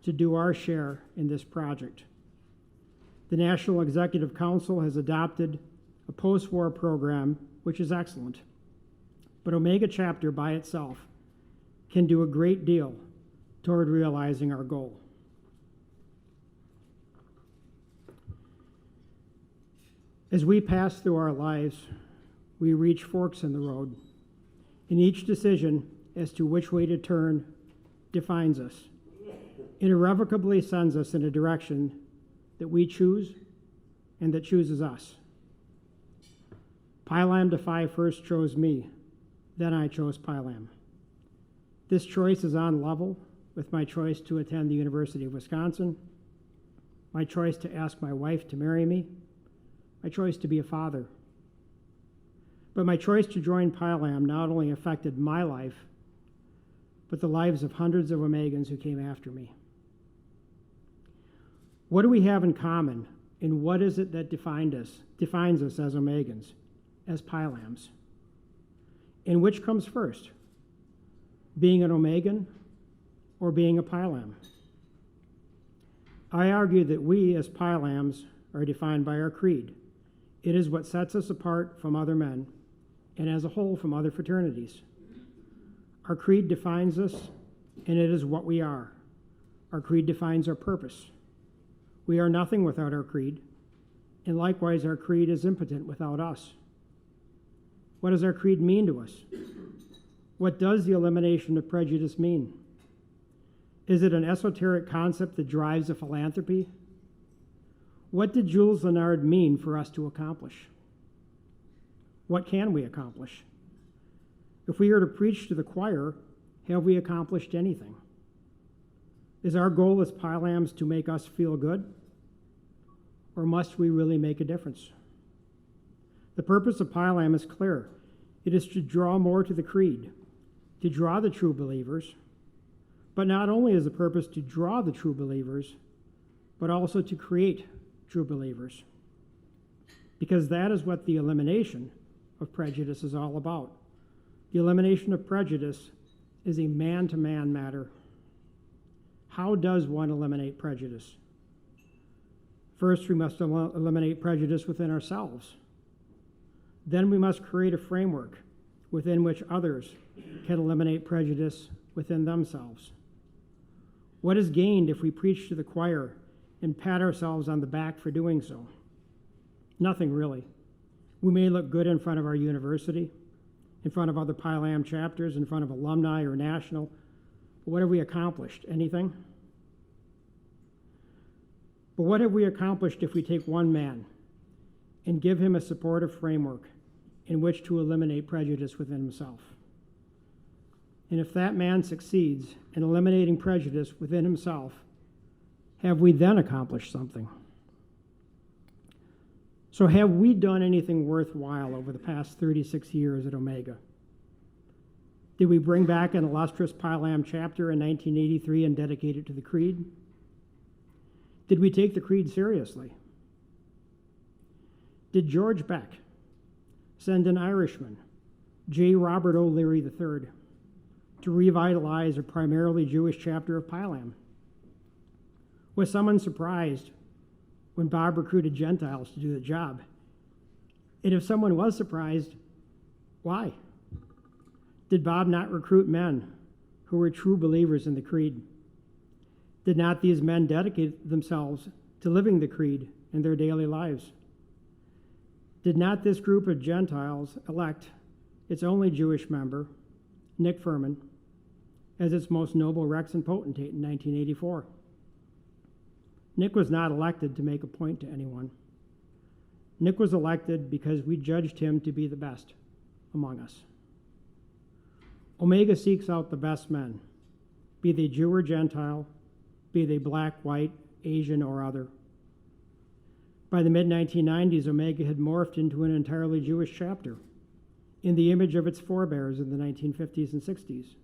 to do our share in this project. The National Executive Council has adopted a post-war program, which is excellent. But Omega Chapter by itself can do a great deal toward realizing our goal. As we pass through our lives, we reach forks in the road, and each decision as to which way to turn defines us. It irrevocably sends us in a direction that we choose and that chooses us. Pilam Defy first chose me, then I chose Pilam. This choice is on level with my choice to attend the University of Wisconsin, my choice to ask my wife to marry me, my choice to be a father. But my choice to join Pilam not only affected my life, but the lives of hundreds of Omegans who came after me. What do we have in common, and what is it that defines us as Omegans, as Pilams? And which comes first, being an Omegan or being a Pilam? I argue that we as Pilams are defined by our creed. It is what sets us apart from other men, and as a whole from other fraternities. Our creed defines us, and it is what we are. Our creed defines our purpose. We are nothing without our creed, and likewise our creed is impotent without us. What does our creed mean to us? What does the elimination of prejudice mean? Is it an esoteric concept that drives a philanthropy? What did Jules Lenard mean for us to accomplish? What can we accomplish? If we are to preach to the choir, have we accomplished anything? Is our goal as Pilams to make us feel good? Or must we really make a difference? The purpose of Pilam is clear. It is to draw more to the creed, to draw the true believers. But not only is the purpose to draw the true believers, but also to create true believers. Because that is what the elimination of prejudice is all about. The elimination of prejudice is a man-to-man matter. How does one eliminate prejudice? First, we must eliminate prejudice within ourselves. Then we must create a framework within which others can eliminate prejudice within themselves. What is gained if we preach to the choir and pat ourselves on the back for doing so? Nothing really. We may look good in front of our university, in front of other Pilam chapters, in front of alumni or national, but what have we accomplished? Anything? But what have we accomplished if we take one man and give him a supportive framework in which to eliminate prejudice within himself? And if that man succeeds in eliminating prejudice within himself, have we then accomplished something? So have we done anything worthwhile over the past 36 years at Omega? Did we bring back an illustrious Pilam chapter in 1983 and dedicate it to the Creed? Did we take the Creed seriously? Did George Beck send an Irishman, J. Robert O'Leary III, to revitalize a primarily Jewish chapter of Pilam? Was someone surprised when Bob recruited Gentiles to do the job? And if someone was surprised, why? Did Bob not recruit men who were true believers in the Creed? Did not these men dedicate themselves to living the Creed in their daily lives? Did not this group of Gentiles elect its only Jewish member, Nick Furman, as its most noble Rex and Potentate in 1984? Nick was not elected to make a point to anyone. Nick was elected because we judged him to be the best among us. Omega seeks out the best men, be they Jew or Gentile, be they black, white, Asian, or other. By the mid-1990s, Omega had morphed into an entirely Jewish chapter in the image of its forebears in the 1950s and 60s,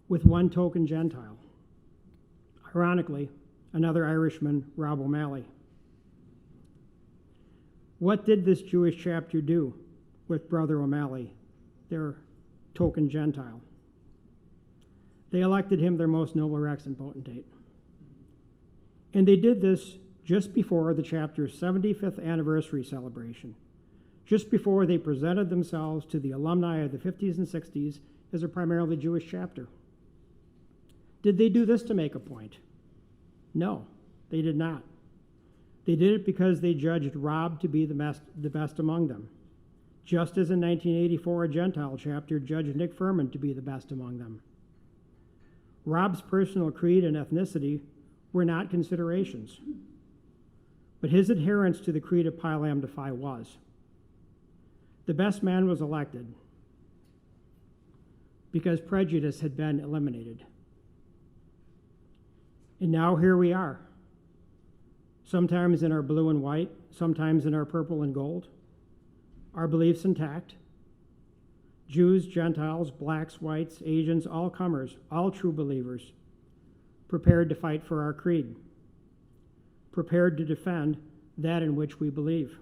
with one token Gentile. Ironically, another Irishman, Rob O'Malley. What did this Jewish chapter do with Brother O'Malley, their token Gentile? They elected him their most noble Rex and potentate. And they did this just before the chapter's 75th anniversary celebration, just before they presented themselves to the alumni of the 50s and 60s as a primarily Jewish chapter. Did they do this to make a point? No, they did not. They did it because they judged Rob to be the best among them, just as in 1984 a Gentile chapter judged Nick Furman to be the best among them. Rob's personal creed and ethnicity were not considerations, but his adherence to the creed of Pi Lambda Phi was. The best man was elected because prejudice had been eliminated. And now here we are, sometimes in our blue and white, sometimes in our purple and gold, our beliefs intact. Jews, Gentiles, blacks, whites, Asians, all comers, all true believers, prepared to fight for our creed, prepared to defend that in which we believe,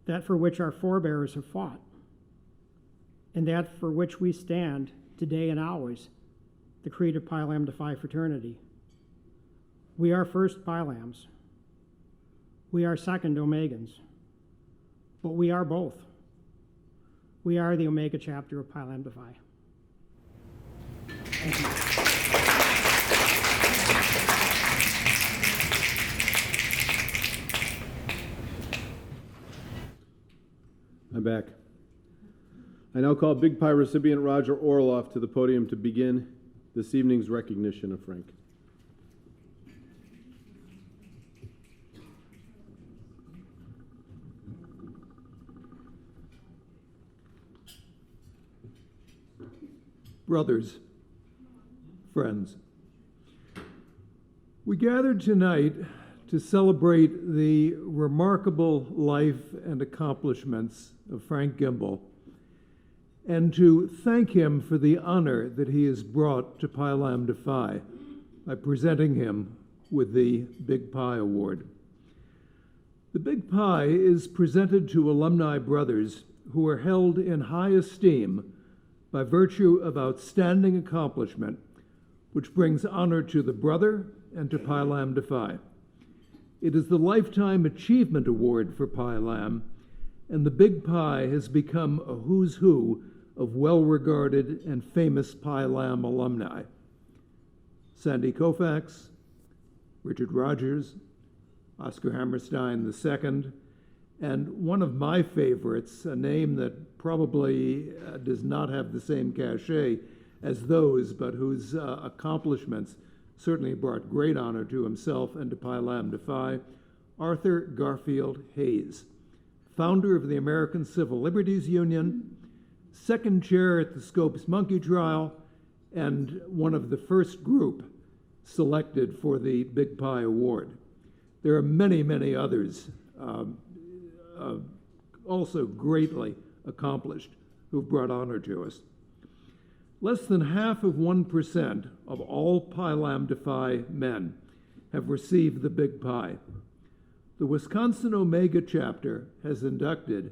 that for which our forebears have fought, and that for which we stand today and always, the creed of Pi Lambda Phi fraternity. We are first Pi Lambs. We are second Omegans. But we are both. We are the Omega chapter of Pi Lambda Phi. Thank you. I'm back. I now call Big Pi recipient Roger Orloff to the podium to begin this evening's recognition of Frank. Brothers, friends, we gathered tonight to celebrate the remarkable life and accomplishments of Frank Gimbel and to thank him for the honor that he has brought to Pi Lambda Phi by presenting him with the Big Pi Award. The Big Pi is presented to alumni brothers who are held in high esteem by virtue of outstanding accomplishment, which brings honor to the brother and to Pi Lambda Phi. It is the Lifetime Achievement Award for Pi Lam, and the Big Pi has become a who's who of well-regarded and famous Pi Lam alumni. Sandy Koufax, Richard Rogers, Oscar Hammerstein II, and one of my favorites, a name that probably does not have the same cachet as those, but whose accomplishments certainly brought great honor to himself and to Pi Lambda Phi, Arthur Garfield Hayes, founder of the American Civil Liberties Union, second chair at the Scopes Monkey Trial, and one of the first group selected for the Big Pi Award. There are many, many others also greatly accomplished who've brought honor to us. Less than half of 1% of all Pi Lambda Phi men have received the Big Pi. The Wisconsin Omega chapter has inducted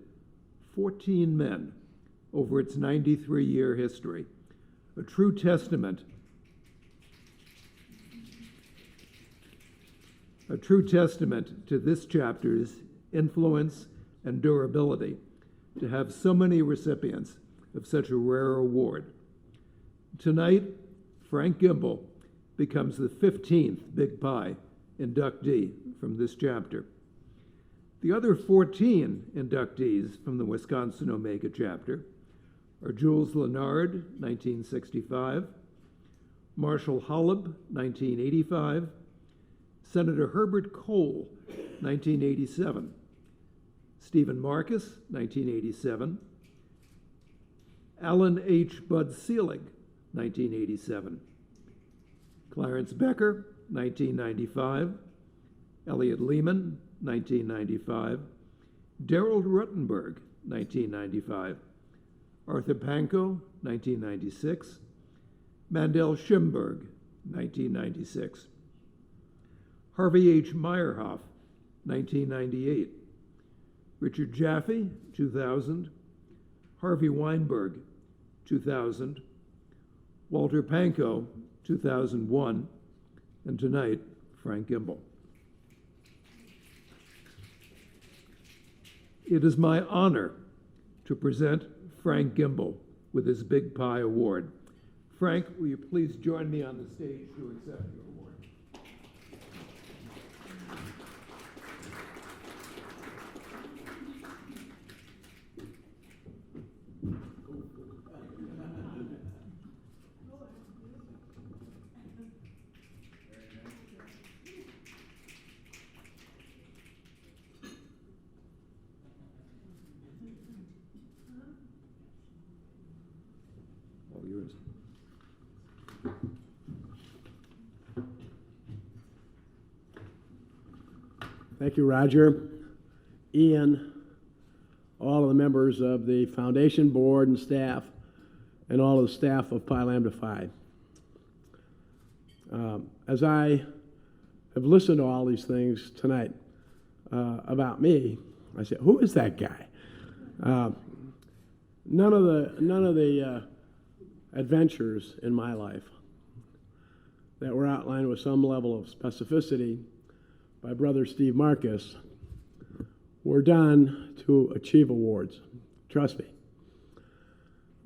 14 men over its 93-year history, a true testament to this chapter's influence and durability to have so many recipients of such a rare award. Tonight, Frank Gimbel becomes the 15th Big Pi inductee from this chapter. The other 14 inductees from the Wisconsin Omega chapter are Jules Lenard, 1965, Marshall Holub, 1985, Senator Herbert Cole, 1987, Stephen Marcus, 1987, Alan H. Bud Seelig, 1987, Clarence Becker, 1995, Elliot Lehman, 1995, Darrell Ruttenberg, 1995, Arthur Pankow, 1996, Mandel Schimberg, 1996, Harvey H. Meyerhoff, 1998. Richard Jaffe, 2000. Harvey Weinberg, 2000. Walter Pankow, 2001. And tonight, Frank Gimbel. It is my honor to present Frank Gimbel with his Big Pie Award. Frank, will you please join me on the stage to accept your award? All yours. Thank you, Roger, Ian, all of the members of the foundation board and staff, and all of the staff of Pi Lambda Phi. As I have listened to all these things tonight about me, I said, who is that guy? None of the adventures in my life that were outlined with some level of specificity by Brother Steve Marcus were done to achieve awards. Trust me.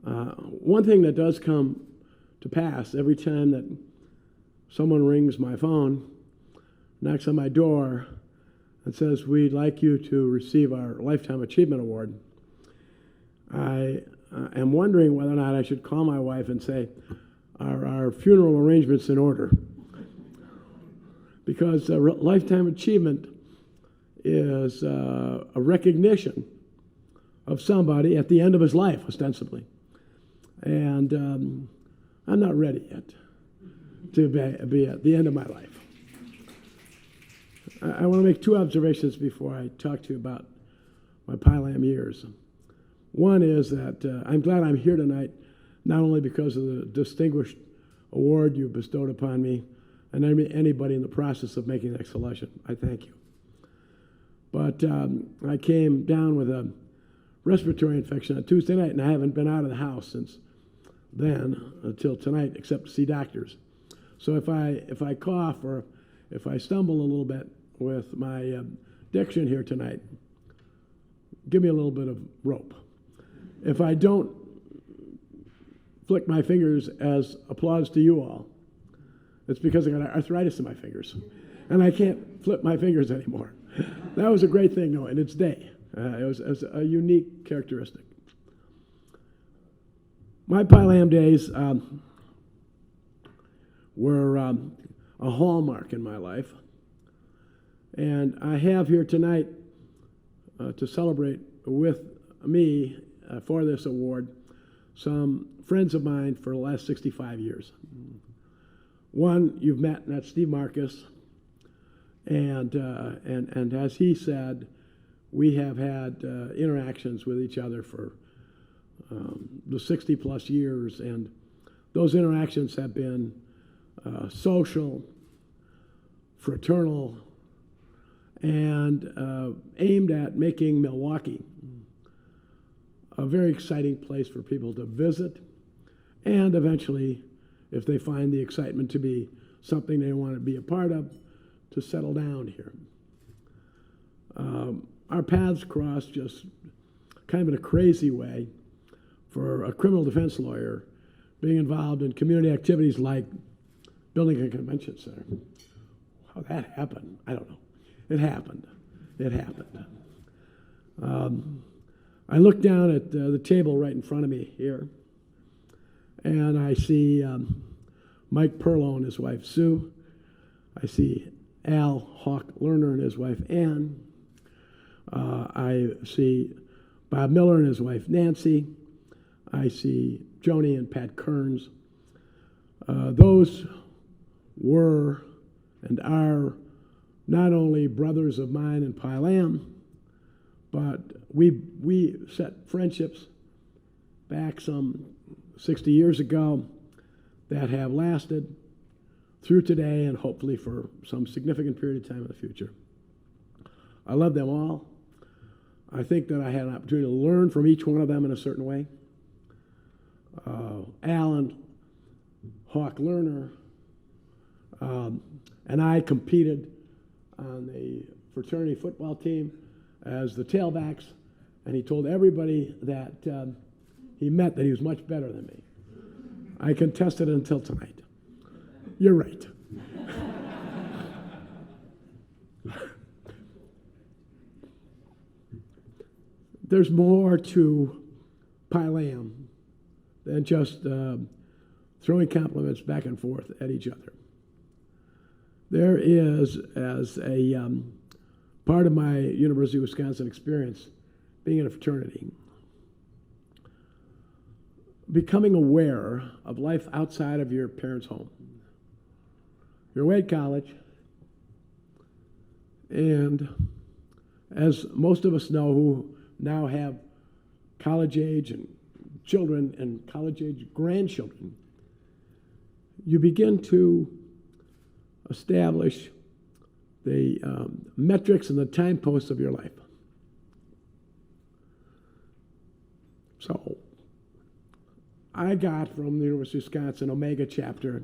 One thing that does come to pass every time that someone rings my phone, knocks on my door, and says, we'd like you to receive our Lifetime Achievement Award, I am wondering whether or not I should call my wife and say, are our funeral arrangements in order? Because Lifetime Achievement is a recognition of somebody at the end of his life, ostensibly. And I'm not ready yet to be at the end of my life. I want to make two observations before I talk to you about my Pi Lam years. One is that I'm glad I'm here tonight, not only because of the distinguished award you bestowed upon me and anybody in the process of making that selection. I thank you. But I came down with a respiratory infection on Tuesday night, and I haven't been out of the house since then until tonight, except to see doctors. So if I cough or if I stumble a little bit with my diction here tonight, give me a little bit of rope. If I don't flick my fingers as applause to you all, it's because I got arthritis in my fingers, and I can't flip my fingers anymore. That was a great thing, though, in its day. It was a unique characteristic. My Pi Lam days were a hallmark in my life, and I have here tonight to celebrate with me for this award some friends of mine for the last 65 years. One you've met, and that's Steve Marcus, and as he said, we have had interactions with each other for the 60 plus years, and those interactions have been social, fraternal, and aimed at making Milwaukee a very exciting place for people to visit, and eventually, if they find the excitement to be something they want to be a part of, to settle down here. Our paths crossed just kind of in a crazy way for a criminal defense lawyer being involved in community activities like building a convention center. How that happened, I don't know. It happened. It happened. I look down at the table right in front of me here, and I see Mike Perlow and his wife, Sue. I see Al Hawk Lerner and his wife, Ann. I see Bob Miller and his wife, Nancy. I see Joni and Pat Kearns. Those were and are not only brothers of mine in Pi Lam, but we set friendships back some 60 years ago that have lasted through today and hopefully for some significant period of time in the future. I love them all. I think that I had an opportunity to learn from each one of them in a certain way. Alan, Hawk Lerner, and I competed on the fraternity football team as the tailbacks, and he told everybody that he met that he was much better than me. I contested it until tonight. You're right. There's more to Pi Lam than just throwing compliments back and forth at each other. There is, as a part of my University of Wisconsin experience, being in a fraternity, becoming aware of life outside of your parents' home. You're away at college, and as most of us know who now have college-age and children and college-age grandchildren, you begin to establish the metrics and the signposts of your life. So I got from the University of Wisconsin Omega chapter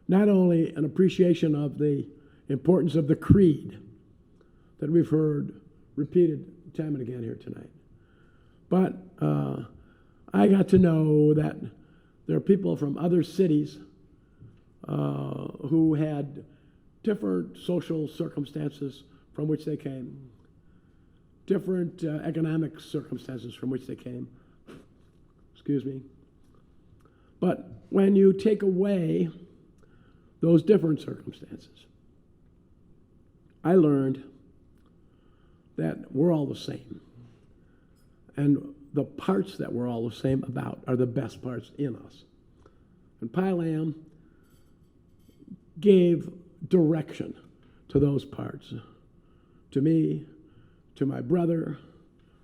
not only an appreciation of the importance of the creed that we've heard repeated time and again here tonight, but I got to know that there are people from other cities who had different social circumstances from which they came, different economic circumstances from which they came. Excuse me. But when you take away those different circumstances, I learned that we're all the same. And the parts that we're all the same about are the best parts in us. And Pi Lam gave direction to those parts. To me, to my brother,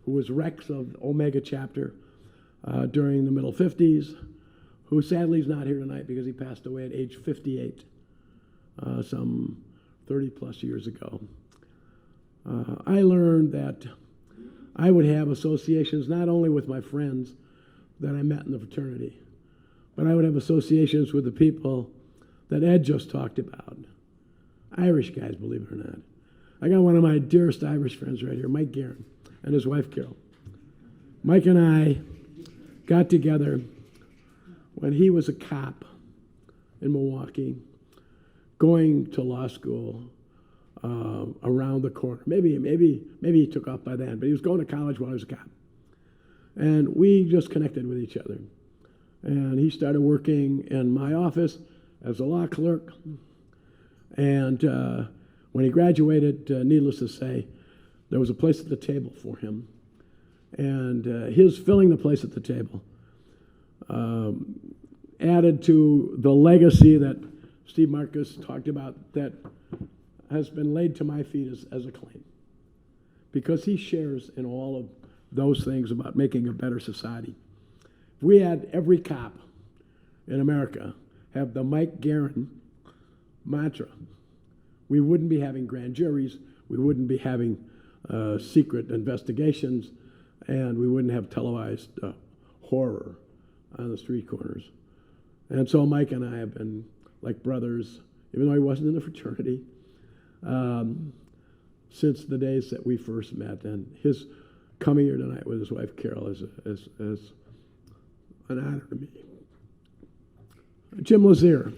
who was Rex of Omega chapter during the middle 50s, who sadly is not here tonight because he passed away at age 58, some 30 plus years ago. I learned that I would have associations not only with my friends that I met in the fraternity, but I would have associations with the people that Ed just talked about. Irish guys, believe it or not. I got one of my dearest Irish friends right here, Mike Guerin, and his wife, Carol. Mike and I got together when he was a cop in Milwaukee, going to law school around the corner. Maybe he took off by then, but he was going to college while he was a cop. And we just connected with each other. And he started working in my office as a law clerk. And when he graduated, needless to say, there was a place at the table for him. And his filling the place at the table added to the legacy that Steve Marcus talked about that has been laid to my feet as a claim. Because he shares in all of those things about making a better society. If we had every cop in America have the Mike Guerin mantra, we wouldn't be having grand juries, we wouldn't be having secret investigations, and we wouldn't have televised horror on the street corners. And so Mike and I have been like brothers, even though he wasn't in the fraternity, since the days that we first met. And his coming here tonight with his wife Carol is an honor to me. Jim Lazier,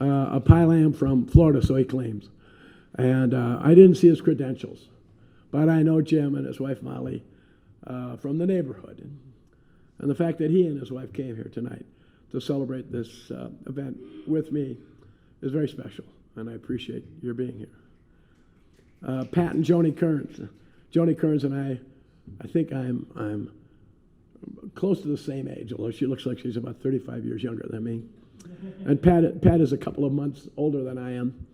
a Pi Lam from Florida, so he claims. And I didn't see his credentials, but I know Jim and his wife Molly from the neighborhood. And the fact that he and his wife came here tonight to celebrate this event with me is very special, and I appreciate your being here. Pat and Joni Kearns. Joni Kearns and I think I'm close to the same age, although she looks like she's about 35 years younger than me. And Pat is a couple of months older than I am,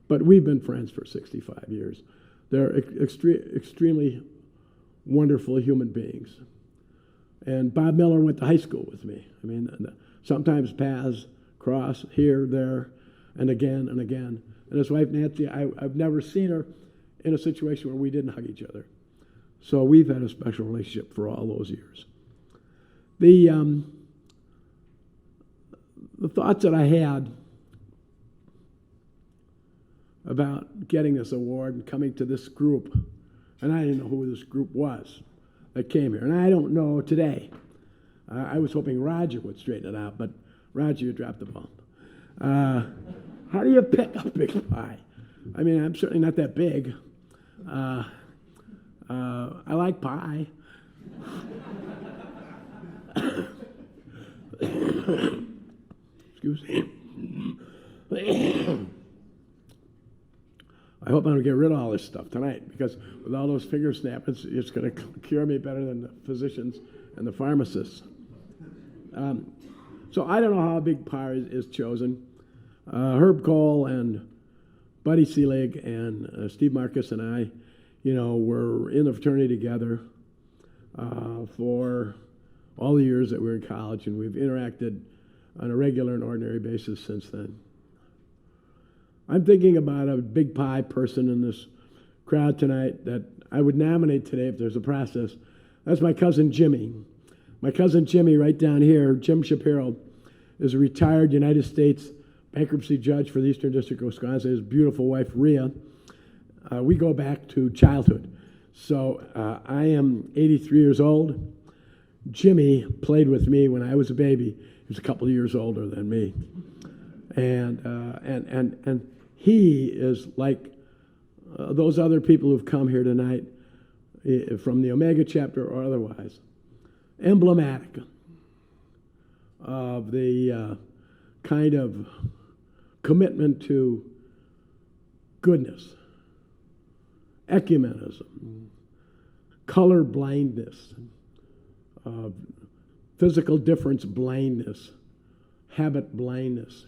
but we've been friends for 65 years. They're extremely wonderful human beings. And Bob Miller went to high school with me. I mean, sometimes paths cross here, there, and again and again. And his wife Nancy, I've never seen her in a situation where we didn't hug each other. So we've had a special relationship for all those years. The thoughts that I had about getting this award and coming to this group, and I didn't know who this group was that came here, and I don't know today. I was hoping Roger would straighten it out, but Roger, you dropped the ball. How do you pick a big pie? I mean, I'm certainly not that big. I like pie. Excuse me. I hope I don't get rid of all this stuff tonight, because with all those finger snaps, it's going to cure me better than the physicians and the pharmacists. So I don't know how a big pie is chosen. Herb Cole and Buddy Seelig and Steve Marcus and I, were in the fraternity together for all the years that we were in college, and we've interacted on a regular and ordinary basis since then. I'm thinking about a big pie person in this crowd tonight that I would nominate today if there's a process. That's my cousin Jimmy. My cousin Jimmy right down here, Jim Shapiro, is a retired United States bankruptcy judge for the Eastern District of Wisconsin. His beautiful wife, Rhea. We go back to childhood. So I am 83 years old. Jimmy played with me when I was a baby. He was a couple of years older than me. And he is like those other people who've come here tonight from the Omega chapter or otherwise, emblematic of the kind of commitment to goodness, ecumenism, color blindness, physical difference blindness, habit blindness.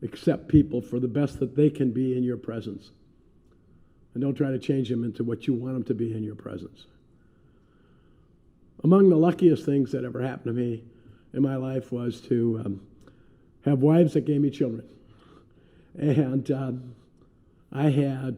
Accept people for the best that they can be in your presence. And don't try to change them into what you want them to be in your presence. Among the luckiest things that ever happened to me in my life was to have wives that gave me children. And I had